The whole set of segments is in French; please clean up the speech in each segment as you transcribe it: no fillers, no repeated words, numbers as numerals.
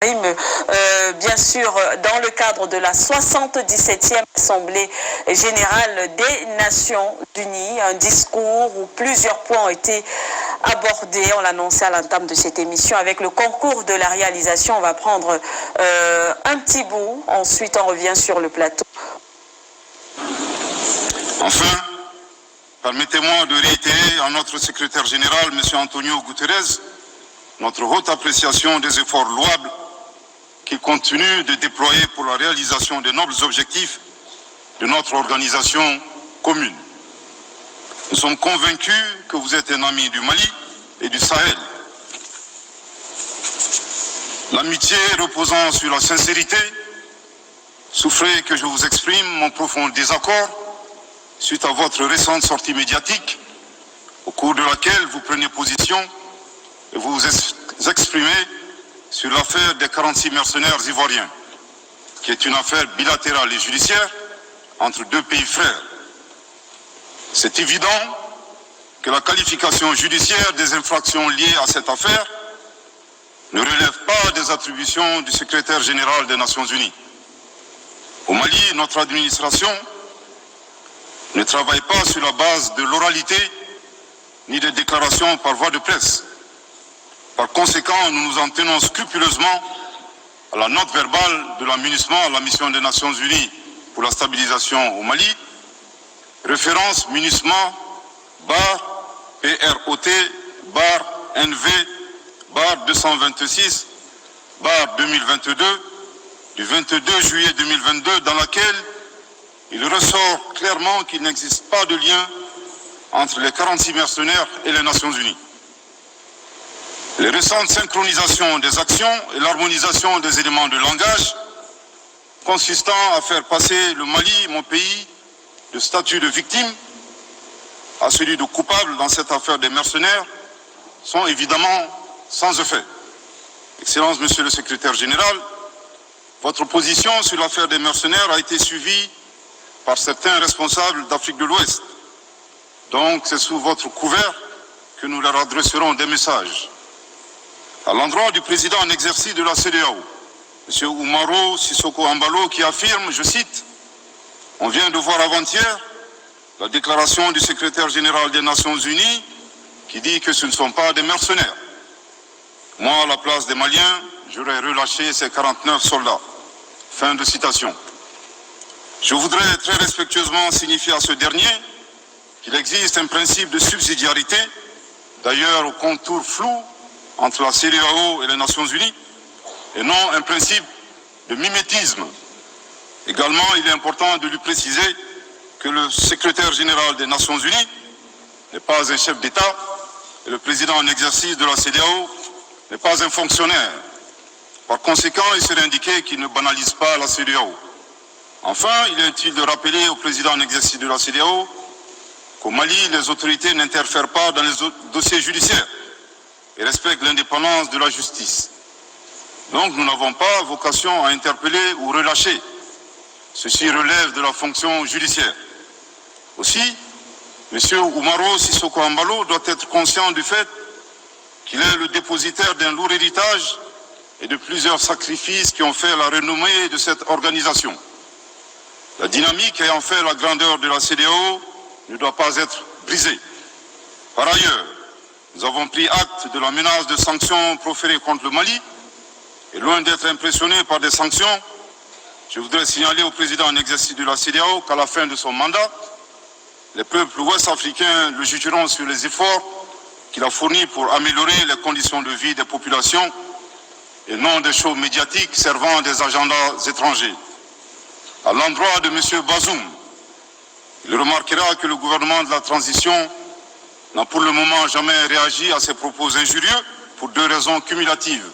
Bien sûr, dans le cadre de la 77e Assemblée générale des Nations Unies, un discours où plusieurs points ont été abordés. On l'annonçait à l'entame de cette émission. Avec le concours de la réalisation, on va prendre un petit bout. Ensuite, on revient sur le plateau. Enfin, permettez-moi de réitérer à notre secrétaire général, M. Antonio Guterres, notre haute appréciation des efforts louables qu'il continue de déployer pour la réalisation des nobles objectifs de notre organisation commune. Nous sommes convaincus que vous êtes un ami du Mali et du Sahel. L'amitié reposant sur la sincérité, souffrez que je vous exprime mon profond désaccord suite à votre récente sortie médiatique, au cours de laquelle vous prenez position et vous exprimez sur l'affaire des 46 mercenaires ivoiriens, qui est une affaire bilatérale et judiciaire entre deux pays frères. C'est évident que la qualification judiciaire des infractions liées à cette affaire ne relève pas des attributions du secrétaire général des Nations Unies. Au Mali, notre administration ne travaille pas sur la base de l'oralité ni des déclarations par voie de presse. Par conséquent, nous nous en tenons scrupuleusement à la note verbale de la MINUSMA à la mission des Nations Unies pour la stabilisation au Mali, référence MINUSMA bar PROT bar NV bar 226 bar 2022 du 22 juillet 2022 dans laquelle il ressort clairement qu'il n'existe pas de lien entre les 46 mercenaires et les Nations Unies. Les récentes synchronisations des actions et l'harmonisation des éléments de langage consistant à faire passer le Mali, mon pays, de statut de victime à celui de coupable dans cette affaire des mercenaires sont évidemment sans effet. Excellence, Monsieur le Secrétaire général, votre position sur l'affaire des mercenaires a été suivie par certains responsables d'Afrique de l'Ouest. Donc c'est sous votre couvert que nous leur adresserons des messages. À l'endroit du président en exercice de la CEDEAO, M. Oumaro Sissoko Ambalo, qui affirme, je cite, « On vient de voir avant-hier la déclaration du secrétaire général des Nations Unies qui dit que ce ne sont pas des mercenaires. Moi, à la place des Maliens, j'aurais relâché ces 49 soldats. » Fin de citation. Je voudrais très respectueusement signifier à ce dernier qu'il existe un principe de subsidiarité, d'ailleurs au contour flou, entre la CEDEAO et les Nations Unies, et non un principe de mimétisme. Également, il est important de lui préciser que le secrétaire général des Nations Unies n'est pas un chef d'État et le président en exercice de la CEDEAO n'est pas un fonctionnaire. Par conséquent, il serait indiqué qu'il ne banalise pas la CEDEAO. Enfin, il est utile de rappeler au président en exercice de la CEDEAO qu'au Mali, les autorités n'interfèrent pas dans les dossiers judiciaires et respectent l'indépendance de la justice. Donc nous n'avons pas vocation à interpeller ou relâcher. Ceci relève de la fonction judiciaire. Aussi, M. Oumaro Sissoko Ambalo doit être conscient du fait qu'il est le dépositaire d'un lourd héritage et de plusieurs sacrifices qui ont fait la renommée de cette organisation. La dynamique ayant fait la grandeur de la CEDEAO ne doit pas être brisée. Par ailleurs, nous avons pris acte de la menace de sanctions proférées contre le Mali et loin d'être impressionnés par des sanctions, je voudrais signaler au président en exercice de la CEDEAO qu'à la fin de son mandat, les peuples ouest-africains le jugeront sur les efforts qu'il a fournis pour améliorer les conditions de vie des populations et non des shows médiatiques servant des agendas étrangers. À l'endroit de M. Bazoum, il remarquera que le gouvernement de la transition n'a pour le moment jamais réagi à ces propos injurieux pour deux raisons cumulatives.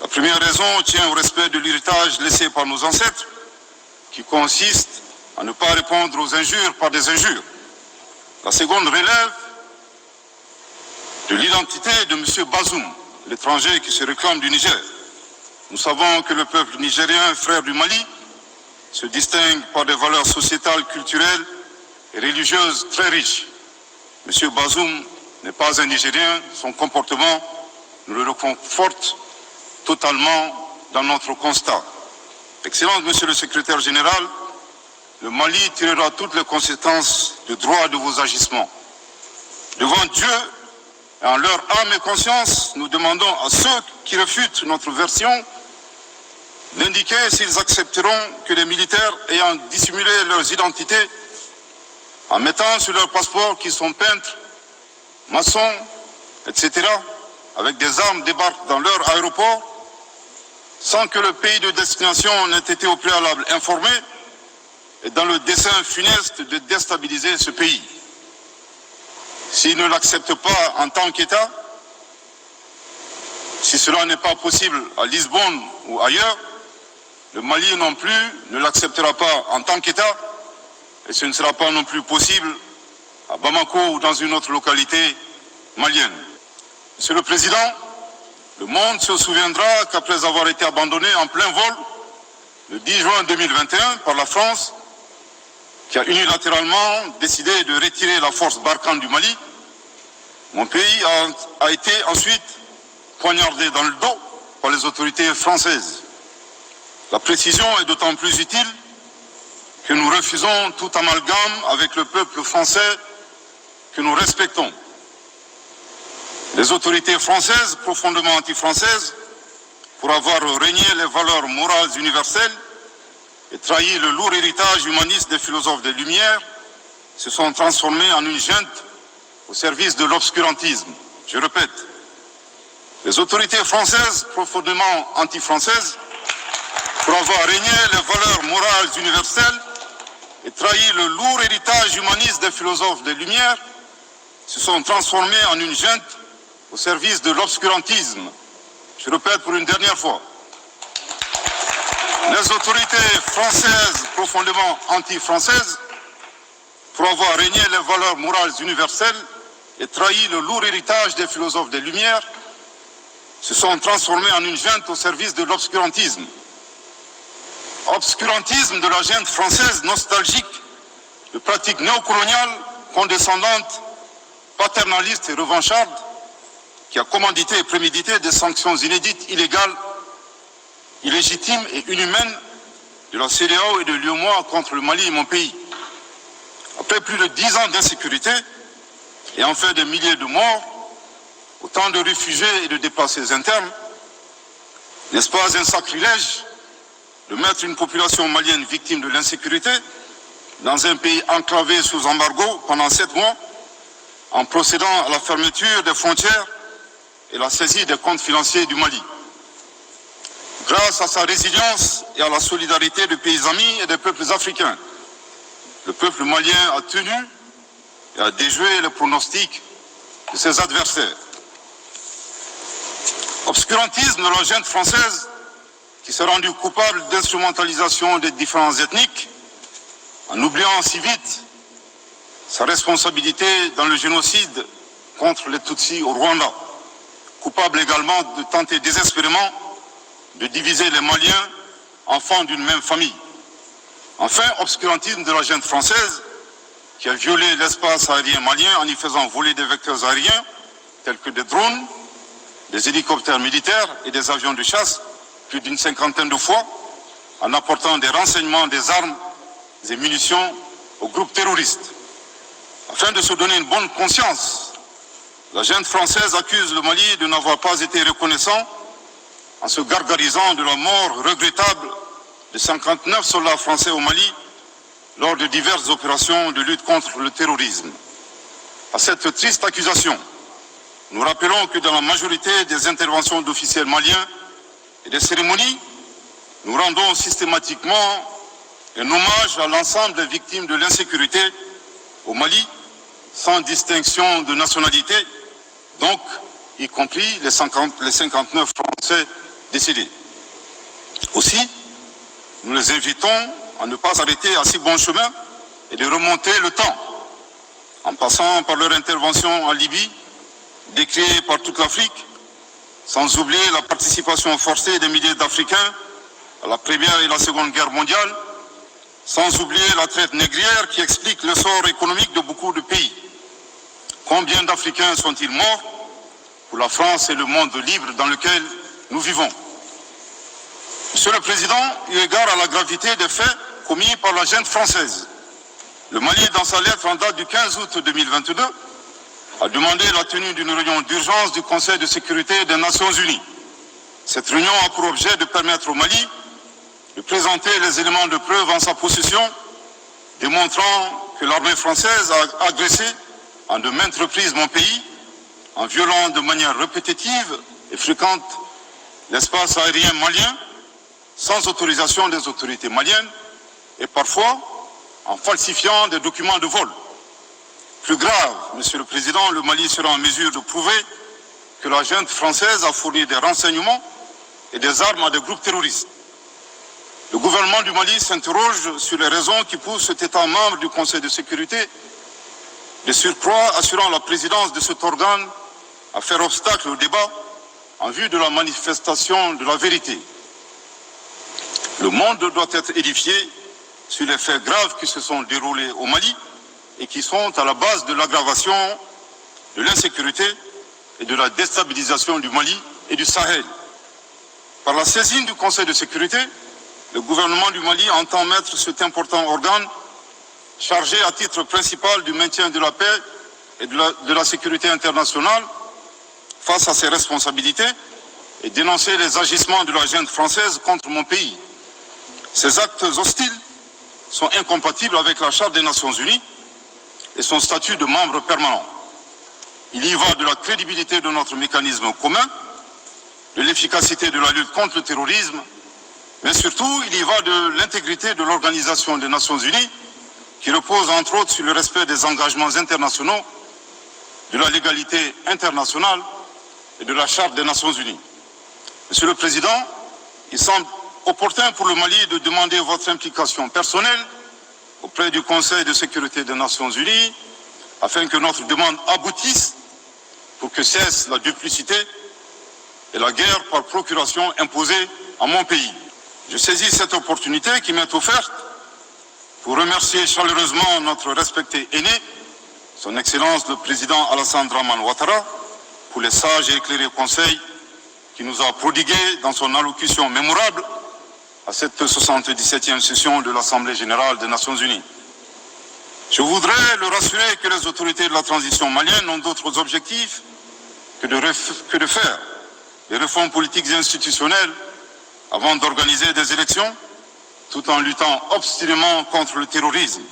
La première raison tient au respect de l'héritage laissé par nos ancêtres, qui consiste à ne pas répondre aux injures par des injures. La seconde relève de l'identité de M. Bazoum, l'étranger qui se réclame du Niger. Nous savons que le peuple nigérien, frère du Mali, se distingue par des valeurs sociétales, culturelles et religieuses très riches. M. Bazoum n'est pas un Nigérien, son comportement nous le reconforte totalement dans notre constat. Excellence, Monsieur le Secrétaire général, le Mali tirera toutes les conséquences du droit de vos agissements. Devant Dieu et en leur âme et conscience, nous demandons à ceux qui refutent notre version d'indiquer s'ils accepteront que les militaires ayant dissimulé leurs identités en mettant sur leur passeport qu'ils sont peintres, maçons, etc., avec des armes débarquent dans leur aéroport sans que le pays de destination n'ait été au préalable informé et dans le dessein funeste de déstabiliser ce pays. S'ils ne l'acceptent pas en tant qu'État, si cela n'est pas possible à Lisbonne ou ailleurs, le Mali non plus ne l'acceptera pas en tant qu'État et ce ne sera pas non plus possible à Bamako ou dans une autre localité malienne. Monsieur le Président, le monde se souviendra qu'après avoir été abandonné en plein vol le 10 juin 2021 par la France, qui a unilatéralement décidé de retirer la force Barkhane du Mali, mon pays a été ensuite poignardé dans le dos par les autorités françaises. La précision est d'autant plus utile que nous refusons tout amalgame avec le peuple français que nous respectons. Les autorités françaises, profondément anti-françaises, pour avoir régné les valeurs morales universelles et trahi le lourd héritage humaniste des philosophes des Lumières, se sont transformées en une junte au service de l'obscurantisme. Je répète, les autorités françaises, profondément anti-françaises, pour avoir régné les valeurs morales universelles et trahi le lourd héritage humaniste des philosophes des Lumières, se sont transformées en une junte au service de l'obscurantisme. Je répète pour une dernière fois. Les autorités françaises, profondément anti-françaises, pour avoir régné les valeurs morales universelles et trahi le lourd héritage des philosophes des Lumières, se sont transformées en une junte au service de l'obscurantisme. Obscurantisme de la junte française nostalgique, de pratiques néocoloniales, condescendantes, paternalistes et revanchardes, qui a commandité et prémédité des sanctions inédites, illégales, illégitimes et inhumaines de la CEDEAO et de l'UEMOA contre le Mali et mon pays. Après plus de 10 ans d'insécurité et en fait des milliers de morts, autant de réfugiés et de déplacés internes, n'est-ce pas un sacrilège de mettre une population malienne victime de l'insécurité dans un pays enclavé sous embargo pendant 7 mois en procédant à la fermeture des frontières et la saisie des comptes financiers du Mali. Grâce à sa résilience et à la solidarité des pays amis et des peuples africains, le peuple malien a tenu et a déjoué les pronostics de ses adversaires. Obscurantisme de la junte française qui s'est rendue coupable d'instrumentalisation des différences ethniques en oubliant si vite sa responsabilité dans le génocide contre les Tutsis au Rwanda. Coupable également de tenter désespérément de diviser les Maliens, enfants d'une même famille. Enfin, obscurantisme de la junte française qui a violé l'espace aérien malien en y faisant voler des vecteurs aériens tels que des drones, des hélicoptères militaires et des avions de chasse plus d'une 50aine de fois en apportant des renseignements, des armes et munitions aux groupes terroristes. Afin de se donner une bonne conscience, la junte française accuse le Mali de n'avoir pas été reconnaissant en se gargarisant de la mort regrettable de 59 soldats français au Mali lors de diverses opérations de lutte contre le terrorisme. À cette triste accusation, nous rappelons que dans la majorité des interventions d'officiels maliens et des cérémonies, nous rendons systématiquement un hommage à l'ensemble des victimes de l'insécurité au Mali, sans distinction de nationalité, donc y compris les 59 Français décédés. Aussi, nous les invitons à ne pas arrêter à si bon chemin et de remonter le temps, en passant par leur intervention en Libye, décriée par toute l'Afrique, sans oublier la participation forcée des milliers d'Africains à la Première et la Seconde Guerre mondiale, sans oublier la traite négrière qui explique le sort économique de beaucoup de pays. Combien d'Africains sont-ils morts pour la France et le monde libre dans lequel nous vivons? Monsieur le Président, eu égard à la gravité des faits commis par la junte française, le Mali, dans sa lettre en date du 15 août 2022, a demandé la tenue d'une réunion d'urgence du Conseil de sécurité des Nations Unies. Cette réunion a pour objet de permettre au Mali de présenter les éléments de preuve en sa possession, démontrant que l'armée française a agressé en de maintes reprises mon pays, en violant de manière répétitive et fréquente l'espace aérien malien, sans autorisation des autorités maliennes, et parfois en falsifiant des documents de vol. Plus grave, Monsieur le Président, le Mali sera en mesure de prouver que la junte française a fourni des renseignements et des armes à des groupes terroristes. Le gouvernement du Mali s'interroge sur les raisons qui poussent cet État membre du Conseil de sécurité, de surcroît assurant la présidence de cet organe, à faire obstacle au débat en vue de la manifestation de la vérité. Le monde doit être édifié sur les faits graves qui se sont déroulés au Mali et qui sont à la base de l'aggravation de l'insécurité et de la déstabilisation du Mali et du Sahel. Par la saisine du Conseil de sécurité, le gouvernement du Mali entend mettre cet important organe chargé à titre principal du maintien de la paix et de la sécurité internationale face à ses responsabilités et dénoncer les agissements de la junte française contre mon pays. Ces actes hostiles sont incompatibles avec la Charte des Nations Unies et son statut de membre permanent. Il y va de la crédibilité de notre mécanisme commun, de l'efficacité de la lutte contre le terrorisme, mais surtout, il y va de l'intégrité de l'Organisation des Nations Unies, qui repose entre autres sur le respect des engagements internationaux, de la légalité internationale et de la Charte des Nations Unies. Monsieur le Président, il semble opportun pour le Mali de demander votre implication personnelle auprès du Conseil de sécurité des Nations Unies afin que notre demande aboutisse pour que cesse la duplicité et la guerre par procuration imposée à mon pays. Je saisis cette opportunité qui m'est offerte pour remercier chaleureusement notre respecté aîné, son Excellence le Président Alassane Dramane Ouattara, pour les sages et éclairés conseils qu'il nous a prodigués dans son allocution mémorable à cette 77e session de l'Assemblée générale des Nations Unies. Je voudrais le rassurer que les autorités de la transition malienne n'ont d'autres objectifs que de faire des réformes politiques et institutionnelles avant d'organiser des élections, tout en luttant obstinément contre le terrorisme.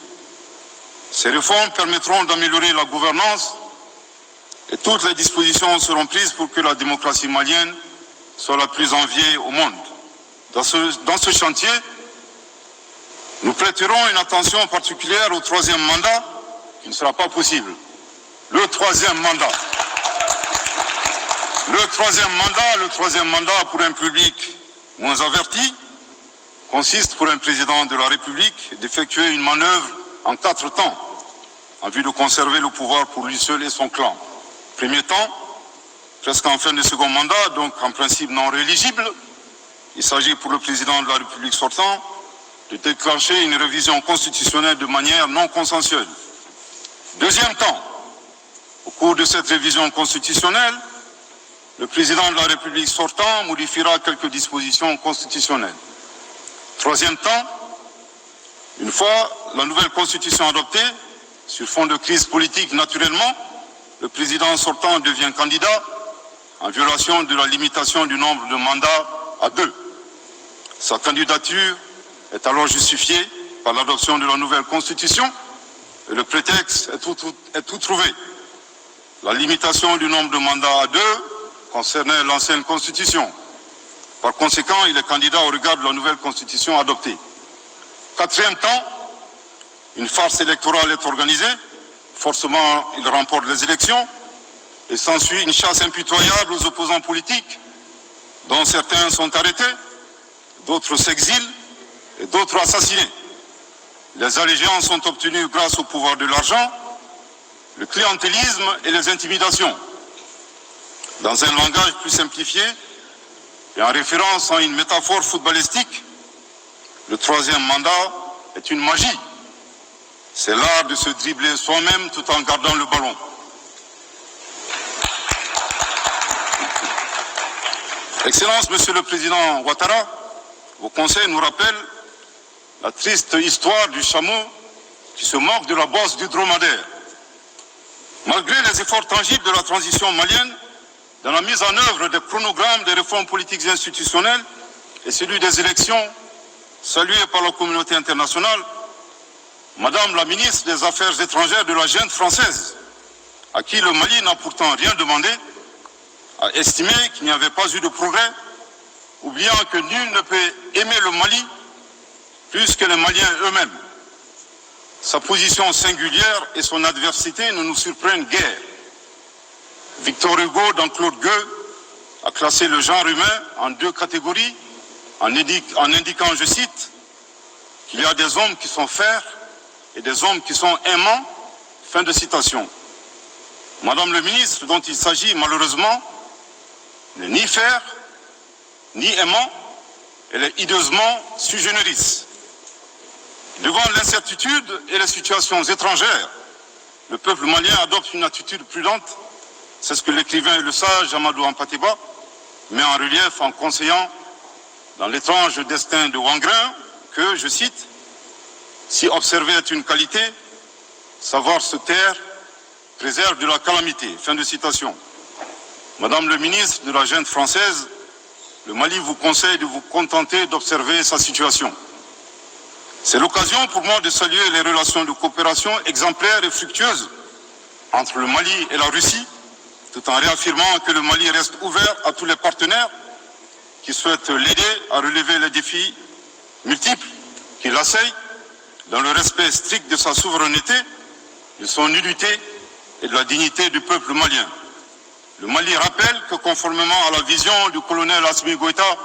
Ces réformes permettront d'améliorer la gouvernance et toutes les dispositions seront prises pour que la démocratie malienne soit la plus enviée au monde. Dans ce chantier, nous prêterons une attention particulière au troisième mandat, qui ne sera pas possible. Le troisième mandat pour un public moins averti consiste pour un président de la République d'effectuer une manœuvre en 4 temps, en vue de conserver le pouvoir pour lui seul et son clan. Premier temps, presque en fin de second mandat, donc en principe non rééligible, il s'agit pour le président de la République sortant de déclencher une révision constitutionnelle de manière non consensuelle. Deuxième temps, au cours de cette révision constitutionnelle, le président de la République sortant modifiera quelques dispositions constitutionnelles. Troisième temps, une fois la nouvelle constitution adoptée, sur fond de crise politique naturellement, le président sortant devient candidat en violation de la limitation du nombre de mandats à 2. Sa candidature est alors justifiée par l'adoption de la nouvelle constitution et le prétexte est tout trouvé. La limitation du nombre de mandats à 2 concernait l'ancienne constitution. Par conséquent, il est candidat au regard de la nouvelle constitution adoptée. Quatrième temps, une farce électorale est organisée. Forcément, il remporte les élections et s'ensuit une chasse impitoyable aux opposants politiques, dont certains sont arrêtés, d'autres s'exilent et d'autres assassinés. Les allégeances sont obtenues grâce au pouvoir de l'argent, le clientélisme et les intimidations. Dans un langage plus simplifié et en référence à une métaphore footballistique, le troisième mandat est une magie. C'est l'art de se dribbler soi-même tout en gardant le ballon. Excellence, Monsieur le Président Ouattara, vos conseils nous rappellent la triste histoire du chameau qui se moque de la bosse du dromadaire. Malgré les efforts tangibles de la transition malienne, dans la mise en œuvre des chronogrammes des réformes politiques et institutionnelles et celui des élections, salué par la communauté internationale, Madame la ministre des Affaires étrangères de la junte française, à qui le Mali n'a pourtant rien demandé, a estimé qu'il n'y avait pas eu de progrès, oubliant que nul ne peut aimer le Mali plus que les Maliens eux-mêmes. Sa position singulière et son adversité ne nous surprennent guère. Victor Hugo, dans Claude Gueux, a classé le genre humain en deux catégories, en indiquant, je cite, qu'il y a des hommes qui sont fers et des hommes qui sont aimants. Fin de citation. Madame le ministre, dont il s'agit malheureusement, n'est ni fer, ni aimant, elle est hideusement sui generis. Devant l'incertitude et les situations étrangères, le peuple malien adopte une attitude prudente. C'est ce que l'écrivain et le sage Amadou Hampâté-Bâ met en relief en conseillant dans l'étrange destin de Wangrin que, je cite, « Si observer est une qualité, savoir se taire préserve de la calamité ». Fin de citation. Madame le ministre de la junte française, le Mali vous conseille de vous contenter d'observer sa situation. C'est l'occasion pour moi de saluer les relations de coopération exemplaires et fructueuses entre le Mali et la Russie, tout en réaffirmant que le Mali reste ouvert à tous les partenaires qui souhaitent l'aider à relever les défis multiples qui l'assaillent dans le respect strict de sa souveraineté, de son unité et de la dignité du peuple malien. Le Mali rappelle que conformément à la vision du colonel Assimi Goïta,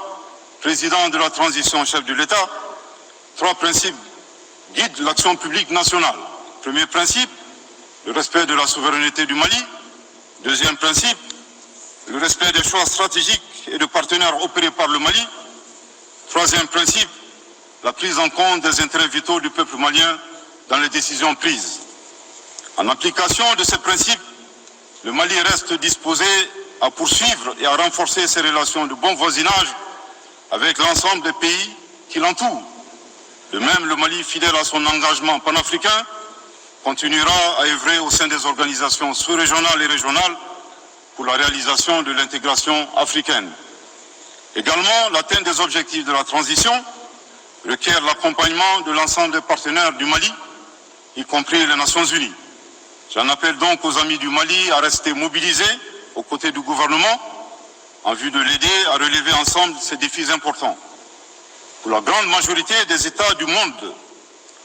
président de la transition chef de l'État, 3 principes guident l'action publique nationale. Premier principe, le respect de la souveraineté du Mali. Deuxième principe, le respect des choix stratégiques et de partenaires opérés par le Mali. Troisième principe, la prise en compte des intérêts vitaux du peuple malien dans les décisions prises. En application de ces principes, le Mali reste disposé à poursuivre et à renforcer ses relations de bon voisinage avec l'ensemble des pays qui l'entourent. De même, le Mali, fidèle à son engagement panafricain, continuera à œuvrer au sein des organisations sous-régionales et régionales pour la réalisation de l'intégration africaine. Également, l'atteinte des objectifs de la transition requiert l'accompagnement de l'ensemble des partenaires du Mali, y compris les Nations Unies. J'en appelle donc aux amis du Mali à rester mobilisés aux côtés du gouvernement en vue de l'aider à relever ensemble ces défis importants. Pour la grande majorité des États du monde,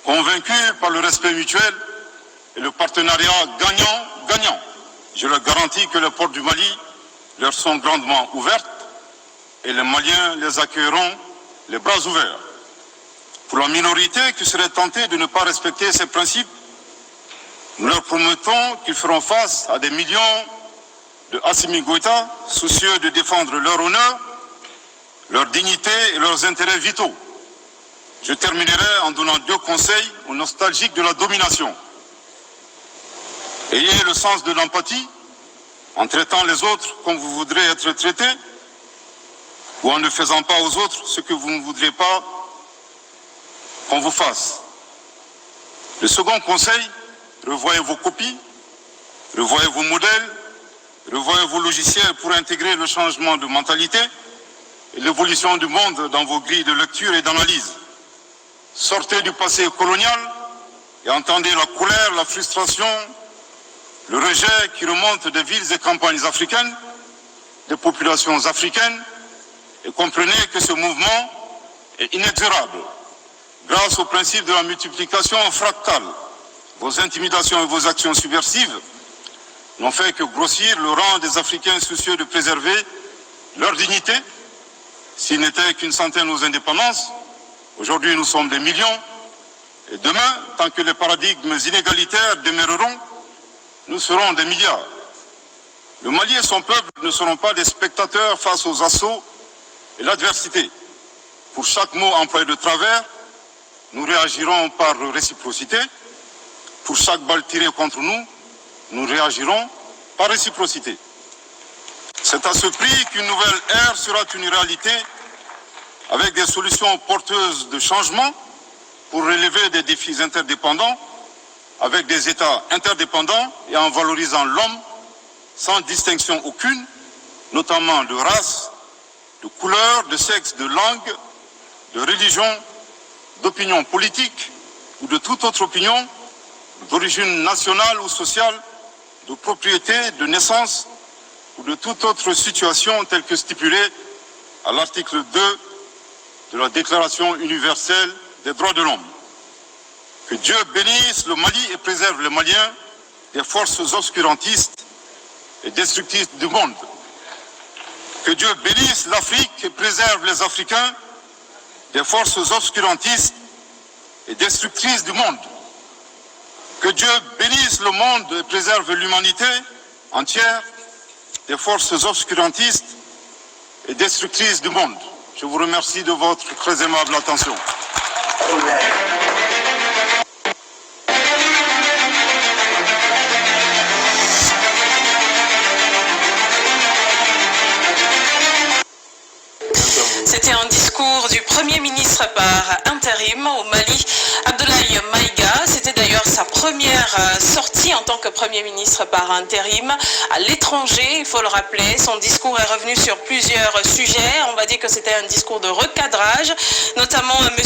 convaincus par le respect mutuel et le partenariat gagnant-gagnant, je leur garantis que les portes du Mali leur sont grandement ouvertes et les Maliens les accueilleront les bras ouverts. Pour la minorité qui serait tentée de ne pas respecter ces principes, nous leur promettons qu'ils feront face à des millions de Assimi Goïta, soucieux de défendre leur honneur, leur dignité et leurs intérêts vitaux. Je terminerai en donnant 2 conseils aux nostalgiques de la domination. Ayez le sens de l'empathie en traitant les autres comme vous voudrez être traités ou en ne faisant pas aux autres ce que vous ne voudrez pas qu'on vous fasse. Le second conseil, revoyez vos copies, revoyez vos modèles, revoyez vos logiciels pour intégrer le changement de mentalité et l'évolution du monde dans vos grilles de lecture et d'analyse. Sortez du passé colonial et entendez la colère, la frustration, le rejet qui remonte des villes et campagnes africaines, des populations africaines, et comprenez que ce mouvement est inexorable. Grâce au principe de la multiplication fractale, vos intimidations et vos actions subversives n'ont fait que grossir le rang des Africains soucieux de préserver leur dignité. S'il n'était qu'une centaine aux indépendances, aujourd'hui nous sommes des millions, et demain, tant que les paradigmes inégalitaires demeureront, nous serons des milliards. Le Mali et son peuple ne seront pas des spectateurs face aux assauts et l'adversité. Pour chaque mot employé de travers, nous réagirons par réciprocité. Pour chaque balle tirée contre nous, nous réagirons par réciprocité. C'est à ce prix qu'une nouvelle ère sera une réalité avec des solutions porteuses de changement pour relever des défis interdépendants, avec des États interdépendants et en valorisant l'homme sans distinction aucune, notamment de race, de couleur, de sexe, de langue, de religion, d'opinion politique ou de toute autre opinion, d'origine nationale ou sociale, de propriété, de naissance ou de toute autre situation telle que stipulée à l'article 2 de la Déclaration universelle des droits de l'homme. Que Dieu bénisse le Mali et préserve les Maliens des forces obscurantistes et destructrices du monde. Que Dieu bénisse l'Afrique et préserve les Africains des forces obscurantistes et destructrices du monde. Que Dieu bénisse le monde et préserve l'humanité entière des forces obscurantistes et destructrices du monde. Je vous remercie de votre très aimable attention. C'était un discours du Premier ministre par intérim au Mali, Abdoulaye Maïga. C'était d'ailleurs sa première sortie en tant que Premier ministre par intérim à l'étranger, il faut le rappeler. Son discours est revenu sur plusieurs sujets. On va dire que c'était un discours de recadrage, notamment M.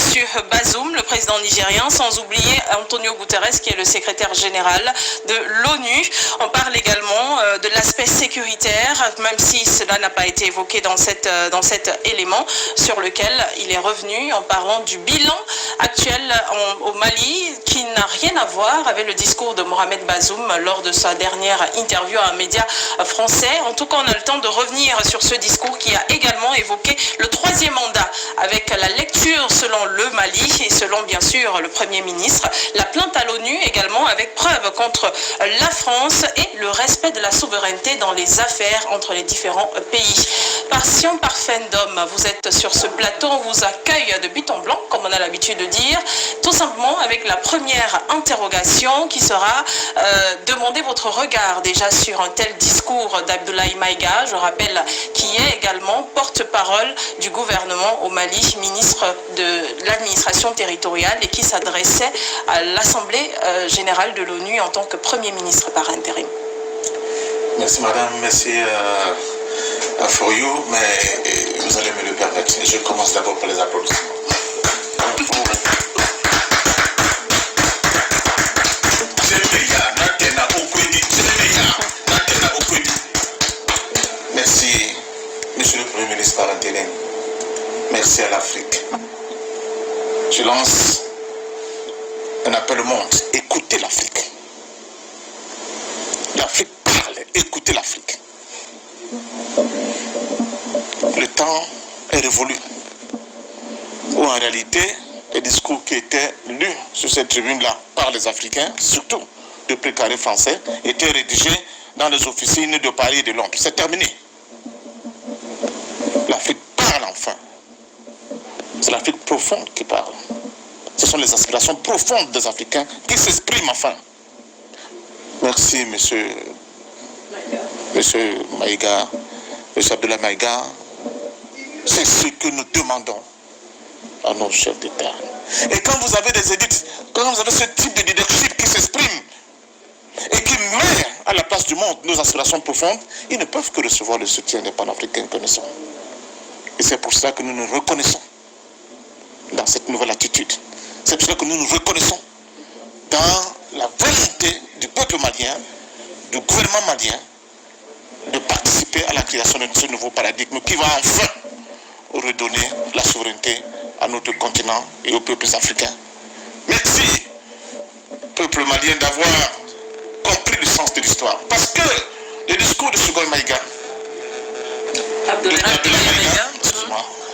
Bazoum, le président nigérien, sans oublier Antonio Guterres, qui est le secrétaire général de l'ONU. On parle également de l'aspect sécuritaire, même si cela n'a pas été évoqué dans cet élément, sur lequel il est revenu en parlant du bilan actuel au Mali, qui n'a rien à voir avec le discours de Mohamed Bazoum lors de sa dernière interview à un média français. En tout cas, on a le temps de revenir sur ce discours qui a également évoqué le 3e mandat, avec la lecture selon le Mali et selon bien sûr le Premier ministre, la plainte à l'ONU également avec preuve contre la France et le respect de la souveraineté dans les affaires entre les différents pays. Passion parfaite d'homme, vous êtes sur ce plateau, on vous accueille de but en blanc, comme on a l'habitude de dire, tout simplement avec la première interrogation qui sera demander votre regard déjà sur un tel discours d'Abdoulaye Maïga, je rappelle, qui est également porte-parole du gouvernement au Mali, ministre de l'administration territoriale et qui s'adressait à l'Assemblée générale de l'ONU en tant que Premier ministre par intérim. Merci madame, merci for you, mais vous allez me le permettre. Je commence d'abord par les applaudissements. Merci, monsieur le Premier ministre par intérim. Merci à l'Afrique. Je lance un appel au monde. Écoutez l'Afrique. L'Afrique parle. Écoutez l'Afrique. Le temps est révolu. Où en réalité, les discours qui étaient lus sur cette tribune-là par les Africains, surtout de précarés français, étaient rédigés dans les officines de Paris et de Londres. C'est terminé. L'Afrique parle enfin. C'est l'Afrique profonde qui parle. Ce sont les aspirations profondes des Africains qui s'expriment enfin. Merci, monsieur Maïga, monsieur Abdoulaye Maïga. C'est ce que nous demandons à nos chefs d'État. Et quand vous avez des élites, quand vous avez ce type de leadership qui s'exprime et qui met à la place du monde nos aspirations profondes, ils ne peuvent que recevoir le soutien des panafricains que nous sommes. Et c'est pour cela que nous nous reconnaissons dans cette nouvelle attitude. C'est pour cela que nous nous reconnaissons dans la volonté du peuple malien, du gouvernement malien, de participer à la création de ce nouveau paradigme qui va enfin redonner la souveraineté à notre continent et aux peuples africains. Merci, peuple malien, d'avoir compris le sens de l'histoire. Parce que le discours de Choguel Maïga,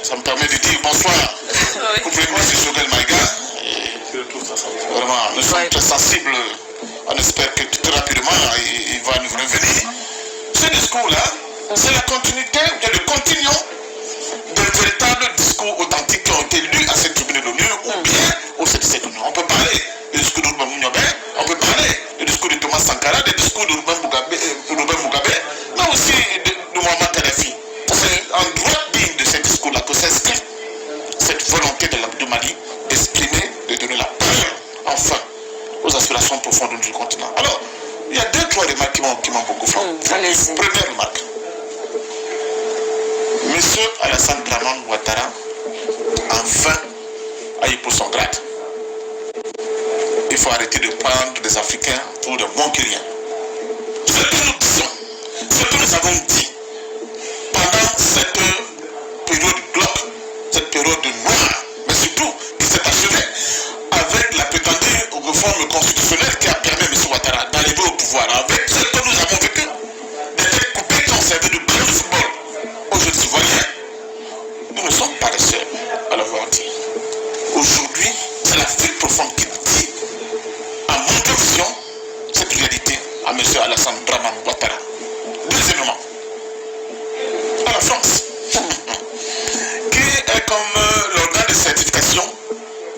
ça me permet de dire bonsoir au Premier ministre Choguel Maïga. Vraiment, nous sommes très sensibles. On espère que tout rapidement, il va nous revenir. Ce discours-là, c'est la continuité, le continuum de véritables discours authentiques qui ont été lus à cette tribune de l'ONU ou bien au CDC de l'ONU. On peut parler du discours de Ruben Mugabe, on peut parler du discours de Thomas Sankara, du discours de Ruben Mugabe, mais aussi de Mohamed Kadhafi. C'est en droit digne de ce discours-là que s'inscrit volonté du Mali d'exprimer, de donner la parole, enfin, aux aspirations profondes du continent. Alors, il y a 2-3 remarques qui m'ont beaucoup frappé. Première remarque. Monsieur Alassane Dramane Ouattara, enfin, a eu pour son grade. Il faut arrêter de prendre des Africains pour de bons Kyriens. Ce que nous disons, ce que nous avons dit pendant cette période glauque, cette période noire, mais surtout qui s'est achevée avec la prétendue réforme constitutionnelle qui a permis à M. Ouattara d'arriver au pouvoir, avec ce que nous avons vécu, des têtes coupées qui ont servi de ballon de football aux jeunes Ivoiriens. Nous ne sommes pas les seuls à l'avoir dit. Aujourd'hui, c'est l'Afrique profonde qui dit, à mon vision, cette réalité à M. Alassane Dramane Ouattara. Deuxièmement, à la France, qui est comme l'organe de certification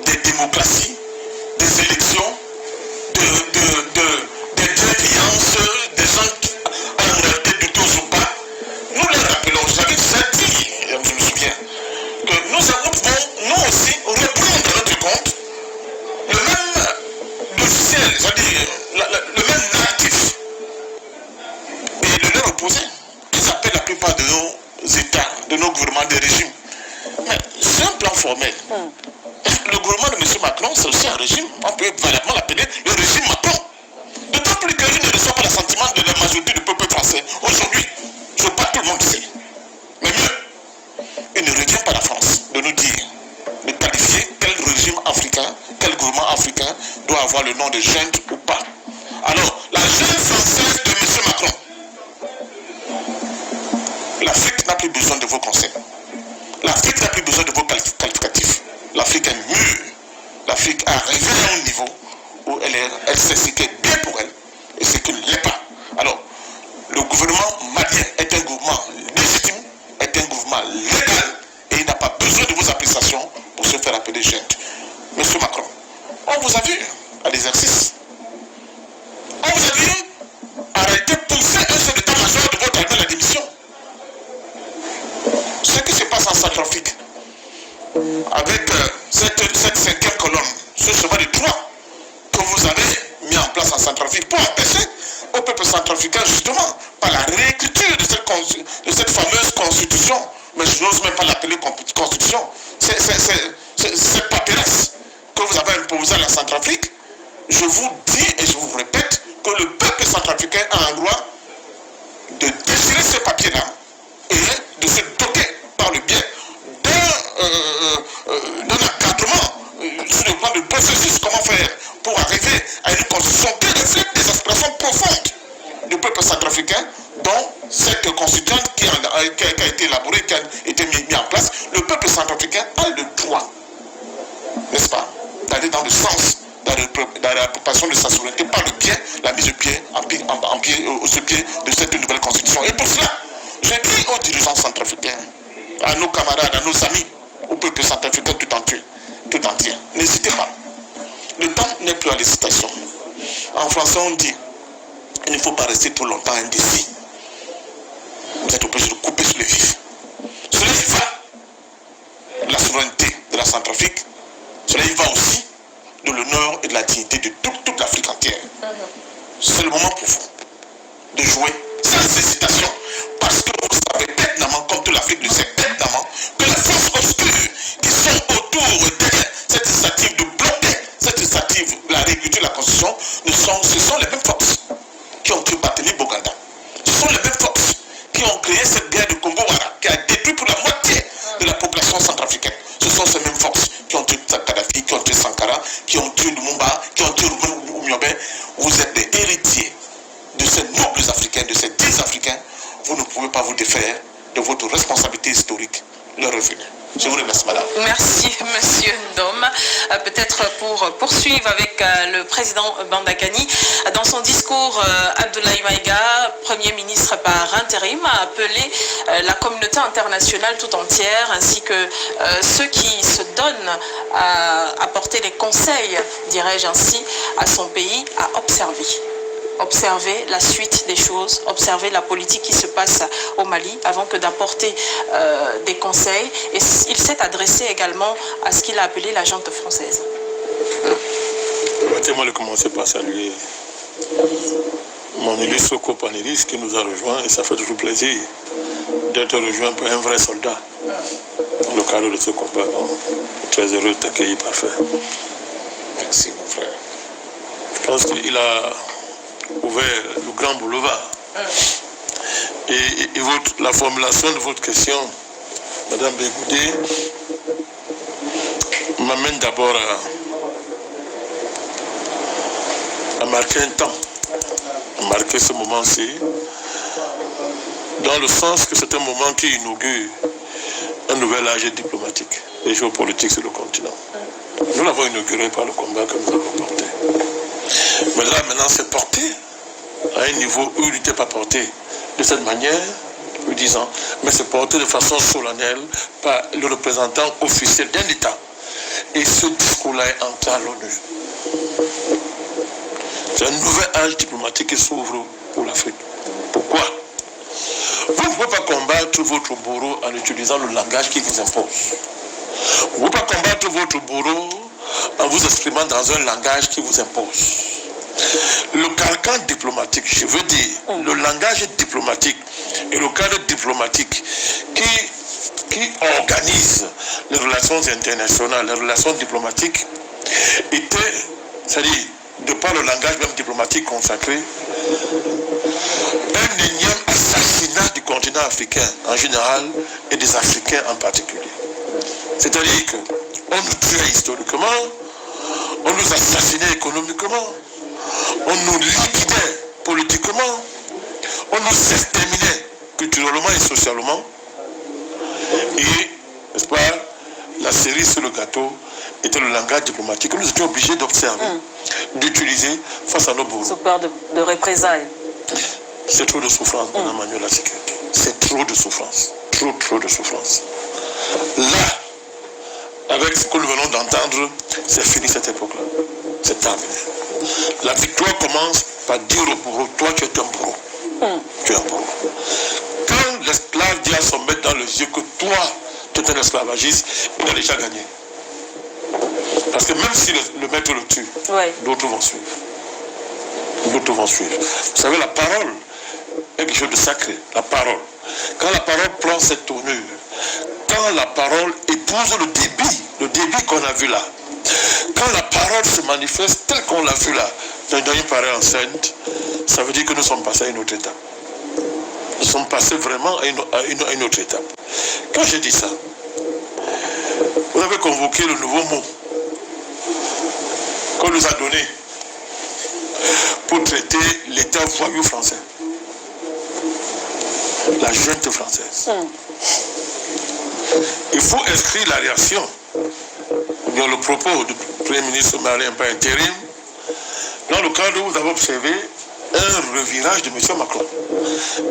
des démocraties, des élections, des déviances, des gens qui, à la moralité du tout ou pas, nous les rappelons, j'avais déjà dit, je me souviens, que nous pouvons, nous aussi, reprendre à notre compte le même logiciel, c'est-à-dire le même narratif, et de leur opposer. Ils appellent la plupart de nos États, de nos gouvernements, des régimes. Mais c'est un plan formel. Le gouvernement de M. Macron, c'est aussi un régime. On peut valablement l'appeler le régime Macron. D'autant plus qu'il ne reçoit pas l'assentiment de la majorité du peuple français. Aujourd'hui, je parle, tout le monde sait. Mais mieux, il ne revient pas à la France de nous dire, de qualifier quel régime africain, quel gouvernement africain doit avoir le nom de junte ou pas. Alors, la junte française de M. Macron, l'Afrique n'a plus besoin de vos conseils. L'Afrique n'a plus besoin de vos qualificatifs. L'Afrique est mûre. L'Afrique a arrivé à un niveau où elle sait ce qui est bien pour elle et ce qui ne l'est pas. Alors, le gouvernement malien est un gouvernement légitime, est un gouvernement légal et il n'a pas besoin de vos appréciations pour se faire appeler junte. Monsieur Macron, on vous a vu à l'exercice. On vous a vu arrêter, pousser un chef d'état-major de votre armée à la démission. Ce qui se passe en Centrafrique, avec cette cinquième colonne, ce cheval de Troie que vous avez mis en place en Centrafrique pour empêcher au peuple centrafricain justement par la réécriture de cette fameuse constitution, mais je n'ose même pas l'appeler constitution, cette paperasse que vous avez imposée à la Centrafrique. Je vous dis et je vous répète que le peuple centrafricain a un droit de déchirer ce papier-là et de se doter par le biais d'un encadrement sur le plan de processus, comment faire pour arriver à une constitution qui reflète des aspirations profondes du peuple centrafricain, dont cette constituante qui a été élaborée, qui a été mise en place. Le peuple centrafricain a le droit, n'est-ce pas, d'aller dans le sens de la propagation de sa souveraineté par le biais, la mise au pied, au pied de cette nouvelle constitution. Et pour cela, je dis aux dirigeants centrafricains, à nos camarades, à nos amis, au peuple centrafricain tout entier, n'hésitez pas. Le temps n'est plus à l'hésitation. En français, on dit, il ne faut pas rester trop longtemps indécis. Vous êtes obligé de couper sur le vif. Cela y va de la souveraineté de la Centrafrique. Cela y va aussi de l'honneur et de la dignité de toute l'Afrique entière. C'est le moment pour vous de jouer sans hésitation. Parce que vous savez pertinemment, comme toute l'Afrique le sait pertinemment, que les forces obscures qui sont autour de cette initiative de bloquer cette initiative de la réécriture de la Constitution, ce sont les mêmes forces qui ont tué Barthélémy Boganda. Ce sont les mêmes forces qui ont créé cette guerre de Congo-Wara, qui a détruit pour la moitié de la population centrafricaine. Ce sont ces mêmes forces qui ont tué Kadhafi, qui ont tué Sankara, qui ont tué Lumumba, qui ont tué Ruben Oumiobe. Vous êtes des héritiers de ces nobles Africains, de ces 10 Africains. Vous ne pouvez pas vous défaire de votre responsabilité historique, leur revenu. Je vous remercie, madame. Merci, monsieur Ndom. Peut-être pour poursuivre avec le président Bandakani. Dans son discours, Abdoulaye Maïga, Premier ministre par intérim, a appelé la communauté internationale tout entière, ainsi que ceux qui se donnent à apporter des conseils, dirais-je ainsi, à son pays, à observer. observer la suite des choses, observer la politique qui se passe au Mali avant que d'apporter des conseils. Et il s'est adressé également à ce qu'il a appelé la junte française. Permettez-moi de commencer par saluer mon illustre copanéliste qui nous a rejoints et ça fait toujours plaisir d'être rejoint par un vrai soldat dans le cadre de ce combat. Donc, très heureux de t'accueillir, parfait. Merci mon frère. Je pense qu'il a ouvert le grand boulevard. Et la formulation de votre question, Madame Bégoudé, m'amène d'abord à marquer un temps, à marquer ce moment-ci, dans le sens que c'est un moment qui inaugure un nouvel âge diplomatique et géopolitique sur le continent. Nous l'avons inauguré par le combat que nous avons porté. Mais là, maintenant, c'est porté à un niveau où il n'était pas porté de cette manière, plus 10 ans, mais c'est porté de façon solennelle par le représentant officiel d'un État. Et ce discours-là est entré à l'ONU. C'est un nouvel âge diplomatique qui s'ouvre pour l'Afrique. Pourquoi? Vous ne pouvez pas combattre votre bourreau en utilisant le langage qui vous impose. Vous ne pouvez pas combattre votre bourreau en vous exprimant dans un langage qui vous impose. Le carcan diplomatique, je veux dire, le langage diplomatique et le cadre diplomatique qui organise les relations internationales, les relations diplomatiques, était, c'est-à-dire, de par le langage même diplomatique consacré, un énième assassinat du continent africain en général et des Africains en particulier. C'est-à-dire qu'on nous tuait historiquement, on nous assassinait économiquement, on nous liquidait politiquement, on nous exterminait culturellement et socialement. Et, n'est-ce pas, la cerise sur le gâteau était le langage diplomatique que nous étions obligés d'observer, d'utiliser face à nos bourreaux. Sous peur de représailles. C'est trop de souffrance, Mme Manuel la sécurité. C'est trop de souffrance. Trop de souffrance. Là, avec ce que nous venons d'entendre, c'est fini cette époque-là. C'est terminé. La victoire commence par dire au bourreau, toi tu es un bourreau. Tu es un bourreau. Quand l'esclave dit à son maître dans les yeux que toi, tu es un esclavagiste, il a déjà gagné. Parce que même si le maître le tue, d'autres vont suivre. D'autres vont suivre. Vous savez, la parole est quelque chose de sacré. La parole. Quand la parole prend cette tournure, quand la parole épouse le débit qu'on a vu là, quand la parole se manifeste telle qu'on l'a vu là, dans une pareille enceinte, ça veut dire que nous sommes passés à une autre étape. Nous sommes passés vraiment à une autre étape. Quand je dis ça, vous avez convoqué le nouveau mot qu'on nous a donné pour traiter l'État voyou français. La junte française. Il faut inscrire la réaction dans le propos du Premier ministre malien par intérim, dans le cadre où vous avez observé un revirage de M. Macron.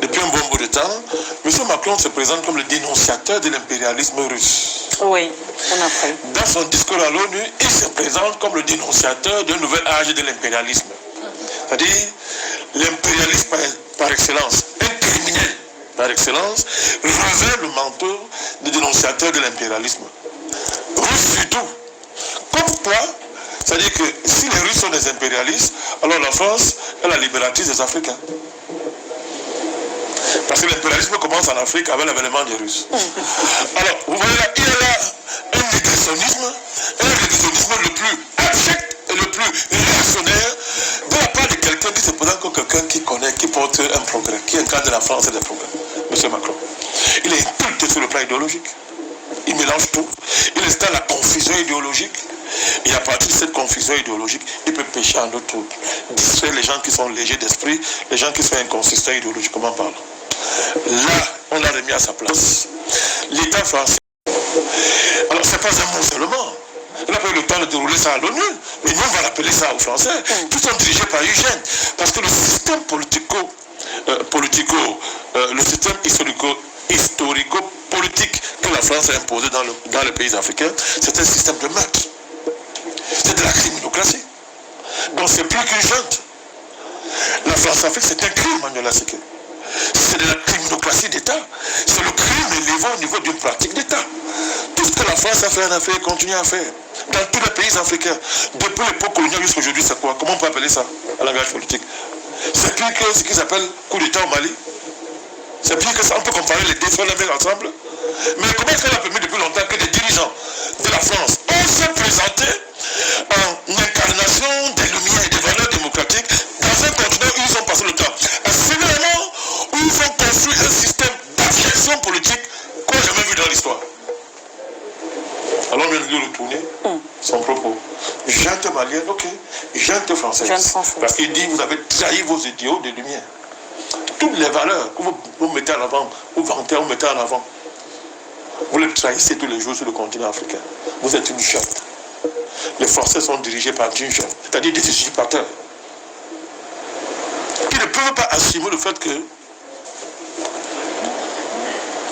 Depuis un bon bout de temps, M. Macron se présente comme le dénonciateur de l'impérialisme russe. Oui, on a fait. Dans son discours à l'ONU, il se présente comme le dénonciateur d'un nouvel âge de l'impérialisme. C'est-à-dire l'impérialisme par excellence, un criminel par excellence, revêt le manteau de dénonciateur de l'impérialisme. Russe surtout. Comme quoi, c'est-à-dire que si les Russes sont des impérialistes, alors la France est la libératrice des Africains. Parce que l'impérialisme commence en Afrique avec l'avènement des Russes. Alors, vous voyez là, il y a là un régressionnisme le plus abject et le plus réactionnaire de la part de quelqu'un qui se présente comme quelqu'un qui connaît, qui porte un progrès, qui incarne la France et des progrès. M. Macron. Il est inculte sur le plan idéologique. Il mélange tout. Il installe la confusion idéologique. Et à partir de cette confusion idéologique, il peut pécher en d'autres troubles. Distraire les gens qui sont légers d'esprit, les gens qui sont inconsistants idéologiquement parlant. Là, on l'a remis à sa place. L'État français. Alors, ce n'est pas un mot seulement. On n'a pas eu le temps de dérouler ça à l'ONU, mais nous, on va l'appeler ça aux Français. Tous sont dirigés par Eugène. Parce que le système le système historico-politique que la France a imposé dans les pays africains, c'est un système de meurtre. C'est de la criminocratie. Donc c'est plus qu'une junte. La France-Afrique, c'est un crime, Manuela Seke. C'est de la criminocratie d'État. C'est le crime élevé au niveau d'une pratique d'État. Tout ce que la France a fait en Afrique, continue à faire. Dans tous les pays africains. Depuis l'époque coloniale jusqu'à aujourd'hui, c'est quoi? Comment on peut appeler ça, en langage politique? C'est pire que ce qu'ils appellent coup d'État au Mali. C'est pire que ça. On peut comparer les deux, faire les mettre ensemble. Mais comment est-ce qu'elle a permis depuis longtemps que des dirigeants de la France ont se présenté en incarnation des lumières et des valeurs démocratiques dans un continent où ils ont passé le temps? C'est vraiment où ils ont construit un système d'abjection politique qu'on n'a jamais vu dans l'histoire. Alors on vient de lui retourner son propos. Gente malienne, ok. Gente française. Parce qu'il dit, vous avez trahi vos idéaux de lumière. Toutes les valeurs que vous mettez en avant, vous vantez, vous mettez en avant, vous les trahissez tous les jours sur le continent africain. Vous êtes une junte. Les Français sont dirigés par une junte, c'est-à-dire des usurpateurs, qui ne peuvent pas assumer le fait que,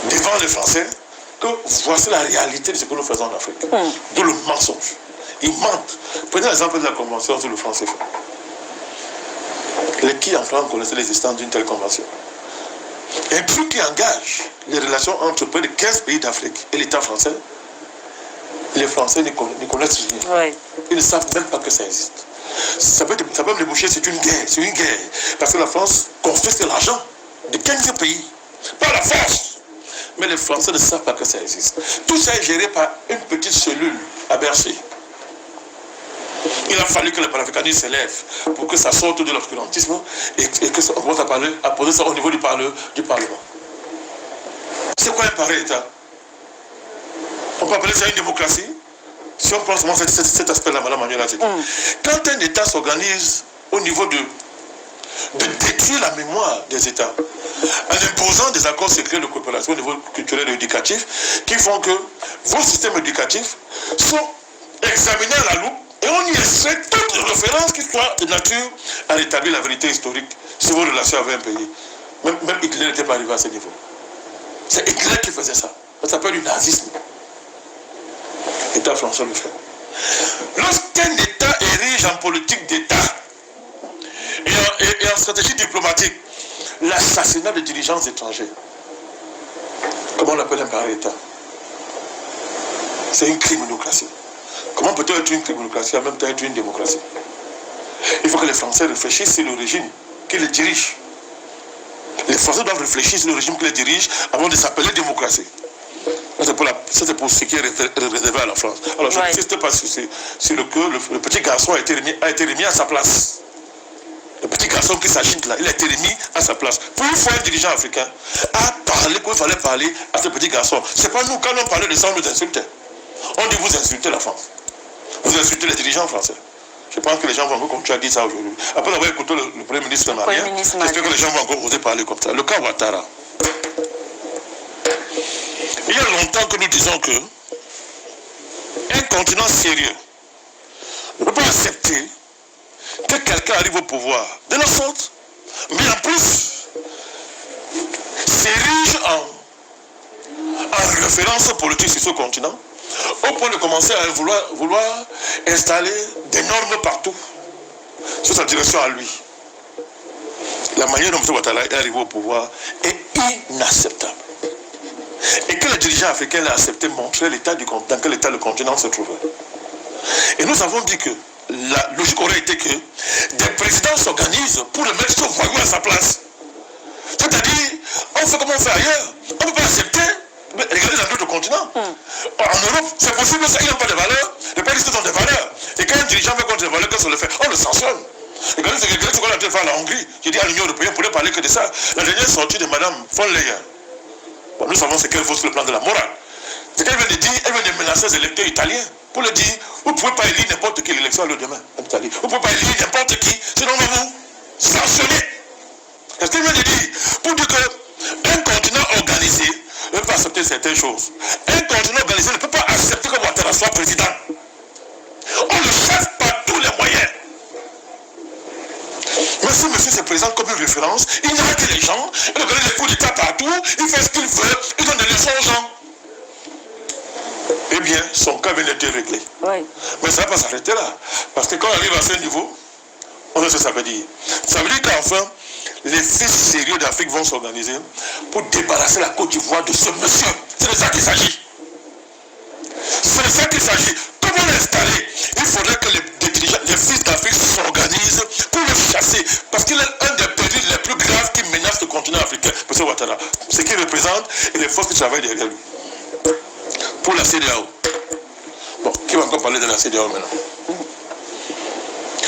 devant les Français, que voici la réalité de ce que nous faisons en Afrique. D'où le mensonge. Ils mentent. Prenez l'exemple de la convention sur le franc CFA. Les qui en France connaissaient l'existence d'une telle convention? Un truc qui engage les relations entre près de 15 pays d'Afrique et l'État français, les Français ne connaissent rien. Oui. Ils ne savent même pas que ça existe. Ça peut déboucher, c'est une guerre. Parce que la France confisque l'argent de 15 pays. Pas la force. Mais les Français ne savent pas que ça existe. Tout ça est géré par une petite cellule à Bercy. Il a fallu que le panafricanisme s'élève pour que ça sorte de l'obscurantisme et que ça, on commence à poser ça au niveau du Parlement. C'est quoi un pareil État? On peut appeler ça une démocratie? Si on prend seulement cet aspect-là, Mme Manuela Seke. Quand un État s'organise au niveau de détruire la mémoire des États, en imposant des accords secrets de coopération au niveau culturel et éducatif, qui font que vos systèmes éducatifs sont examinés à la loupe et on y extrait toutes les références qui soient de nature à rétablir la vérité historique sur vos relations avec un pays. Même Hitler n'était pas arrivé à ce niveau. C'est Hitler qui faisait ça. Ça s'appelle du nazisme. L'État français le fait. Lorsqu'un État érige en politique d'État et en stratégie diplomatique l'assassinat de dirigeants étrangers, comment on l'appelle un pareil État? C'est une criminocratie. Comment peut-on être une criminocratie en même temps être une démocratie? Il faut que les Français réfléchissent sur le régime qui les dirige. Les Français doivent réfléchir sur le régime qui les dirige avant de s'appeler démocratie. C'est pour ce qui est réservé à la France. Alors je n'insiste pas sur le que le petit garçon a été remis à sa place. Le petit garçon qui s'agite là, il a été remis à sa place. Pour une fois, un dirigeant africain a parlé qu'il fallait parler à ce petit garçon. C'est pas nous, quand on parlait de ça, on nous insultait. On dit vous insultez la France. Vous insultez les dirigeants français. Je pense que les gens vont encore continuer à dire ça aujourd'hui. Après avoir écouté le Premier ministre malien, j'espère que les gens vont encore oser parler comme ça. Le cas Ouattara. Il y a longtemps que nous disons que un continent sérieux ne peut pas accepter que quelqu'un arrive au pouvoir de la sorte, mais en plus s'érige en référence politique sur ce continent, au point de commencer à vouloir installer des normes partout sur sa direction à lui. La manière dont M. Ouattara est arrivé au pouvoir est inacceptable. Et que les dirigeants africains l'aient accepté montrer l'état du continent, dans quel état le continent se trouvait. Et nous avons dit que la logique aurait été que des présidents s'organisent pour le mettre ce voyou à sa place. C'est-à-dire, on fait comme on fait ailleurs. On ne peut pas accepter. Mais regardez dans d'autres continents. En Europe, c'est possible, ça, ils n'ont pas de valeurs. Les pays ont des valeurs. Et quand un dirigeant veut contre des valeurs, qu'est-ce qu'on le fait? On le sanctionne. Regardez ce qu'on a fait faire à la Hongrie. J'ai dit à l'Union européenne, on ne pourrait parler que de ça. La dernière sortie de Mme von Leyen. Bon, nous savons ce qu'elle vaut sur le plan de la morale. Ce qu'elle vient de dire, elle vient de menacer les électeurs italiens pour leur dire, vous ne pouvez pas élire n'importe quelle élection le demain en Italie. Vous ne pouvez pas élire n'importe qui, sinon on va vous sanctionner. C'est ce qu'elle vient de dire. Pour dire qu'un continent organisé ne peut pas accepter certaines choses. Un continent organisé ne peut pas accepter que Ouattara soit président. On le chasse par tous les moyens. Mais si monsieur se présente comme une référence, il nargue les gens, il organise des coups d'État partout, il fait ce qu'il veut, il donne des leçons aux gens. Eh bien, son cas vient d'être réglé. Oui. Mais ça ne va pas s'arrêter là. Parce que quand on arrive à ce niveau, On sait ce que ça veut dire. Ça veut dire qu'enfin, les fils sérieux d'Afrique vont s'organiser pour débarrasser la Côte d'Ivoire de ce monsieur. C'est de ça qu'il s'agit. C'est de ça qu'il s'agit. Comment l'installer? Il faudrait que les fils d'Afrique s'organisent pour le chasser. Parce qu'il est un des périls les plus graves qui menacent le continent africain. M. Ouattara. Ce qu'il représente et les forces qui travaillent derrière lui. Pour la CEDEAO. Bon, qui va encore parler de la CEDEAO maintenant?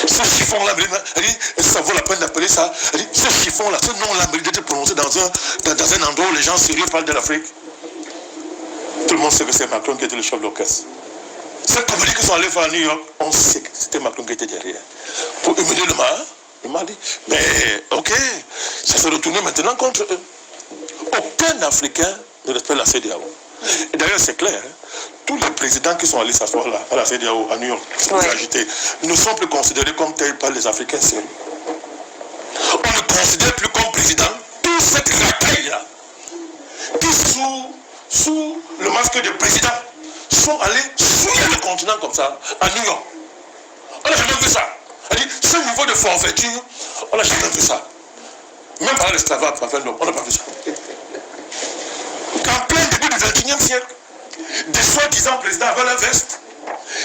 Ce chiffon-là, ça vaut la peine d'appeler ça. Ce chiffon-là, ce nom-là mérite d'être prononcé dans un endroit où les gens sérieux parlent de l'Afrique. Tout le monde sait que c'est Macron qui était le chef d'orchestre. Ces comédies qui sont allés faire à New York, on sait que c'était Macron qui était derrière. Pour humilier le Mali. Mais ok, ça s'est retourné maintenant contre eux. Aucun Africain ne respecte la CEDEAO. Et d'ailleurs, c'est clair, hein, tous les présidents qui sont allés s'asseoir là, à la CEDEAO, à New York, ne sont plus considérés comme tels par les Africains sérieux. On ne considère plus comme président toute cette racaille-là, qui sous le masque de président, sont allés souiller le continent comme ça, à New York. On n'a jamais vu ça. Ce niveau de forfaiture, on n'a jamais vu ça. Même par l'esclavage, on n'a pas vu ça. En plein début du XXIe siècle, des soi-disant présidents avec la veste,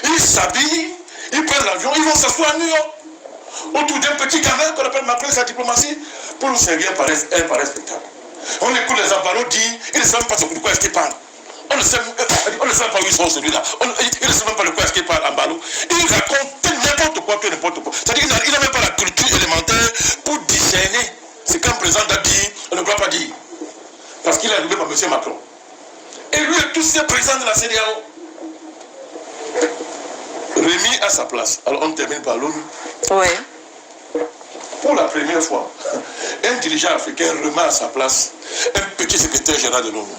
ils s'habillent, ils prennent l'avion, ils vont s'asseoir à New York, autour d'un petit gamin qu'on appelle Macron et sa diplomatie, pour nous servir par un spectacle. On écoute les Ambalo dire, ils ne savent pas de quoi est-ce qu'ils parlent. On ne sait pas où ils sont celui-là. Ils ne savent même pas de quoi est-ce qu'ils parlent Ambalo. Ils racontent n'importe quoi que n'importe quoi. C'est-à-dire qu'ils n'ont même pas la culture élémentaire pour discerner ce qu'un président a dit, on ne doit pas dire. Parce qu'il est arrivé par M. Macron. Et lui et tous ces présidents de la CEDEAO remis à sa place. Alors on termine par l'ONU. Oui. Pour la première fois, un dirigeant africain remet à sa place un petit secrétaire général de l'ONU.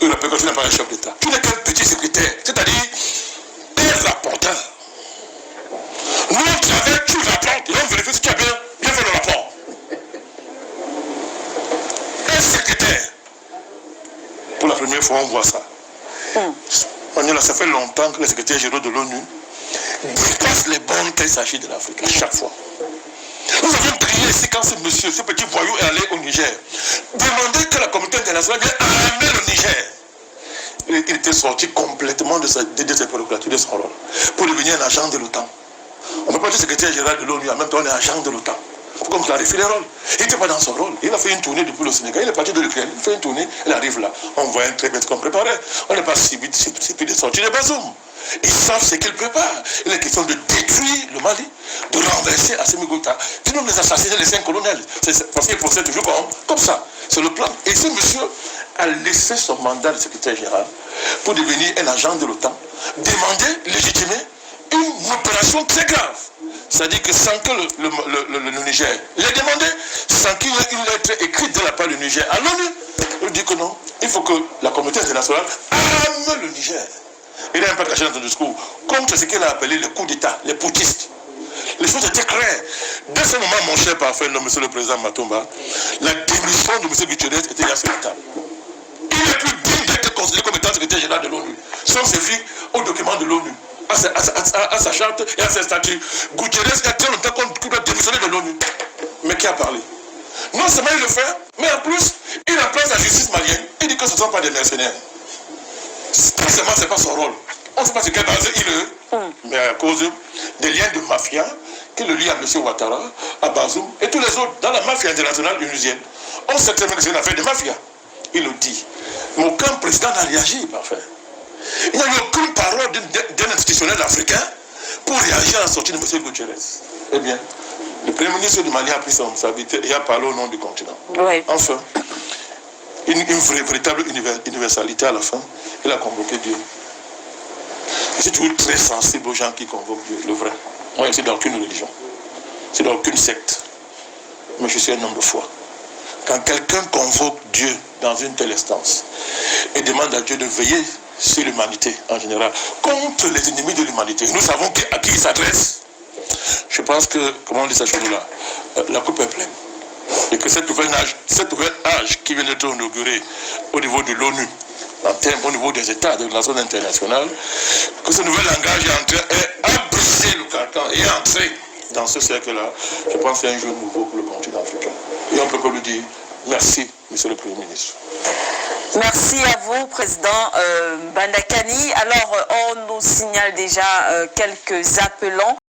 Il rappelle que tu n'es pas un chef d'État. Tu n'es qu'un petit secrétaire, c'est-à-dire un rapporteur. Nous on travaille, tu rapportes, et on vérifie si tu as bien fait le rapport. Un secrétaire. Pour la première fois, on voit ça. Manuela, ça fait longtemps que les secrétaires généraux de l'ONU dépassent les bornes qu'il s'agit de l'Afrique, à chaque fois. Nous avons crié ici quand ce monsieur, ce petit voyou est allé au Niger, demander que la communauté internationale vienne armer le Niger. Il était sorti complètement de ses prérogatives, de son rôle, pour devenir un agent de l'OTAN. On ne peut pas dire secrétaire général de l'ONU, en même temps on est agent de l'OTAN. Comme clarifier les rôles. Il n'était pas dans son rôle. Il a fait une tournée depuis le Sénégal. Il est parti de l'Ukraine. Il fait une tournée. Il arrive là. On voit un très bête qu'on préparait. On n'est pas si vite de sortir de Bazoum. Ils savent ce qu'ils préparent. Il est question de détruire le Mali, de renverser Assimi Goïta, puis même les assassiner les 5 colonels. Parce qu'il procède toujours comme ça. C'est le plan. Et ce monsieur a laissé son mandat de secrétaire général pour devenir un agent de l'OTAN, demander, légitimer une opération très grave. C'est-à-dire que sans que le Niger l'ait demandé, sans qu'il y ait une lettre écrite de la part du Niger à l'ONU, il dit que non, il faut que la communauté internationale arme le Niger. Il a un peu caché dans son discours contre ce qu'il a appelé le coup d'État, les putschistes. Les choses étaient claires. Dès ce moment, mon cher parfait, monsieur le président Matumba, la démission de M. Guterres était inacceptable. Il n'est plus digne d'être considéré comme étant secrétaire général de l'ONU. Sans se fier aux documents de l'ONU, à sa charte et à ses statuts. Guterres, il y a très longtemps qu'on doit démissionner de l'ONU. Mais qui a parlé? Non seulement il le fait, mais en plus, il remplace la justice malienne. Il dit que ce ne sont pas des mercenaires. Forcément, ce n'est pas son rôle. On ne sait pas ce qu'est basé il est, mais à cause des liens de mafia qui le lient à M. Ouattara, à Bazoum et tous les autres dans la mafia internationale unusienne. On sait très bien que c'est une affaire de mafia. Il le dit. Mais aucun président n'a réagi, parfait. Il n'y a eu aucune parole d'un institutionnel africain pour réagir à la sortie de M. Guterres. Eh bien, le Premier ministre du Mali a pris son responsabilité et a parlé au nom du continent. Oui. Enfin, une véritable universalité à la fin, il a convoqué Dieu. Je suis toujours très sensible aux gens qui convoquent Dieu, le vrai. Moi, c'est dans aucune religion, c'est dans aucune secte. Mais je suis un homme de foi. Quand quelqu'un convoque Dieu dans une telle instance et demande à Dieu de veiller sur l'humanité en général, contre les ennemis de l'humanité, nous savons à qui il s'adresse. Je pense que, comment on dit ça chez nous là, la coupe est pleine. Et que cet nouvel âge qui vient d'être inauguré au niveau de l'ONU, au niveau des États de la zone internationale, que ce nouvel langage est à briser le carcan et à entrer dans ce cercle-là, je pense que c'est un jeu nouveau pour le continent africain. Et on peut que lui dire merci, Monsieur le Premier ministre. Merci à vous, Président Bandakani. Alors, on nous signale déjà quelques appelants.